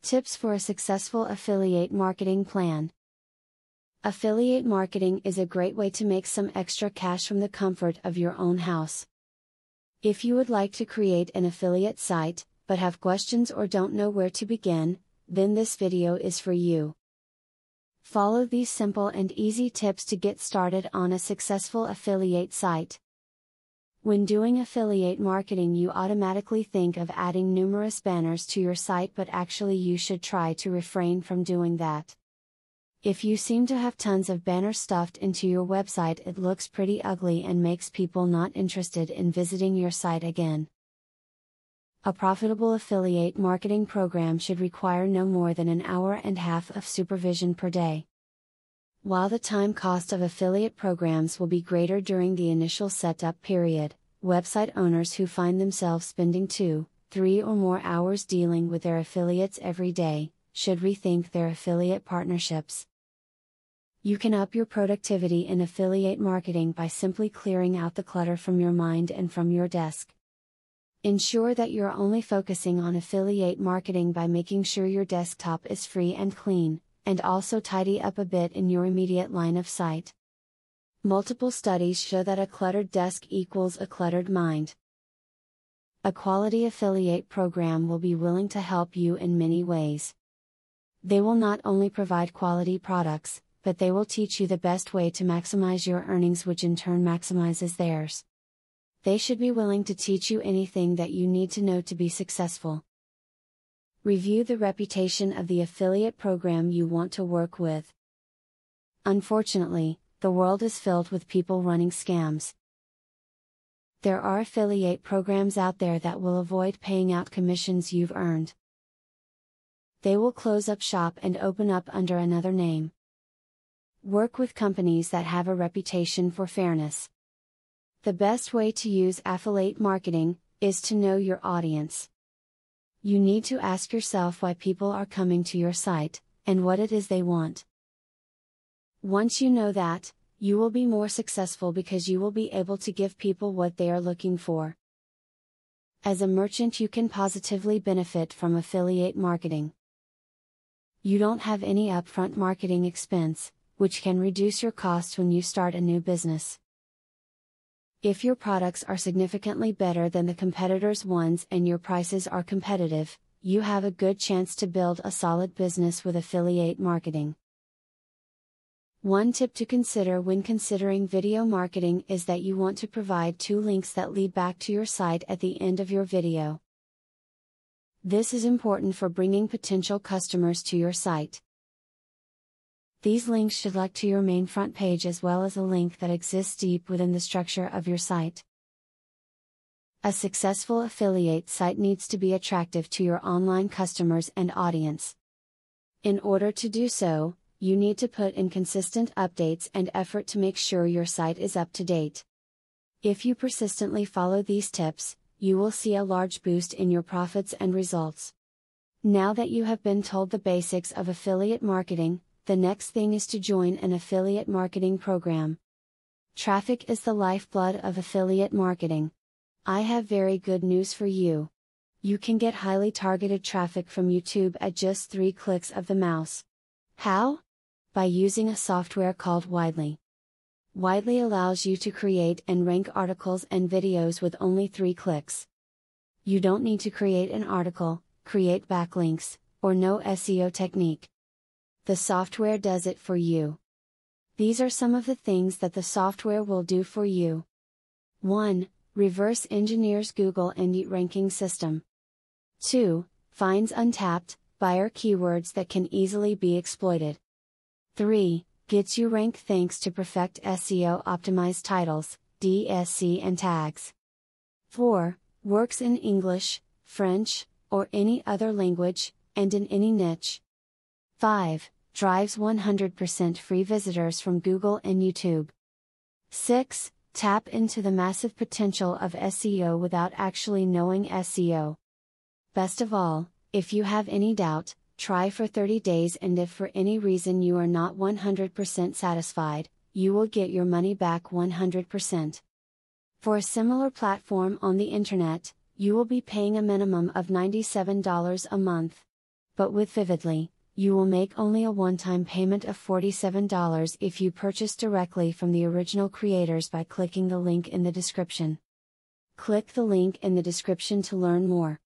Tips for a successful affiliate marketing plan. Affiliate marketing is a great way to make some extra cash from the comfort of your own house. If you would like to create an affiliate site, but have questions or don't know where to begin, then this video is for you. Follow these simple and easy tips to get started on a successful affiliate site. When doing affiliate marketing, you automatically think of adding numerous banners to your site, but actually you should try to refrain from doing that. If you seem to have tons of banners stuffed into your website, it looks pretty ugly and makes people not interested in visiting your site again. A profitable affiliate marketing program should require no more than an hour and a half of supervision per day. While the time cost of affiliate programs will be greater during the initial setup period, website owners who find themselves spending 2, 3 or more hours dealing with their affiliates every day, should rethink their affiliate partnerships. You can up your productivity in affiliate marketing by simply clearing out the clutter from your mind and from your desk. Ensure that you're only focusing on affiliate marketing by making sure your desktop is free and clean, and also tidy up a bit in your immediate line of sight. Multiple studies show that a cluttered desk equals a cluttered mind. A quality affiliate program will be willing to help you in many ways. They will not only provide quality products, but they will teach you the best way to maximize your earnings, which in turn maximizes theirs. They should be willing to teach you anything that you need to know to be successful. Review the reputation of the affiliate program you want to work with. Unfortunately, the world is filled with people running scams. There are affiliate programs out there that will avoid paying out commissions you've earned. They will close up shop and open up under another name. Work with companies that have a reputation for fairness. The best way to use affiliate marketing is to know your audience. You need to ask yourself why people are coming to your site, and what it is they want. Once you know that, you will be more successful because you will be able to give people what they are looking for. As a merchant, you can positively benefit from affiliate marketing. You don't have any upfront marketing expense, which can reduce your costs when you start a new business. If your products are significantly better than the competitors' ones and your prices are competitive, you have a good chance to build a solid business with affiliate marketing. One tip to consider when considering video marketing is that you want to provide 2 links that lead back to your site at the end of your video. This is important for bringing potential customers to your site. These links should link to your main front page as well as a link that exists deep within the structure of your site. A successful affiliate site needs to be attractive to your online customers and audience. In order to do so, you need to put in consistent updates and effort to make sure your site is up to date. If you persistently follow these tips, you will see a large boost in your profits and results. Now that you have been told the basics of affiliate marketing, the next thing is to join an affiliate marketing program. Traffic is the lifeblood of affiliate marketing. I have very good news for you. You can get highly targeted traffic from YouTube at just 3 clicks of the mouse. How? By using a software called Widely. Widely allows you to create and rank articles and videos with only 3 clicks. You don't need to create an article, create backlinks, or know SEO technique. The software does it for you. These are some of the things that the software will do for you. 1. Reverse engineers Google Indie ranking system. 2. Finds untapped, buyer keywords that can easily be exploited. 3. Gets you ranked thanks to Perfect SEO optimized titles, DSC and tags. 4. Works in English, French, or any other language, and in any niche. 5. Drives 100% free visitors from Google and YouTube. 6. Tap into the massive potential of SEO without actually knowing SEO. Best of all, if you have any doubt, try for 30 days, and if for any reason you are not 100% satisfied, you will get your money back 100%. For a similar platform on the internet, you will be paying a minimum of $97 a month. But with Vividly, you will make only a one-time payment of $47 if you purchase directly from the original creators by clicking the link in the description. Click the link in the description to learn more.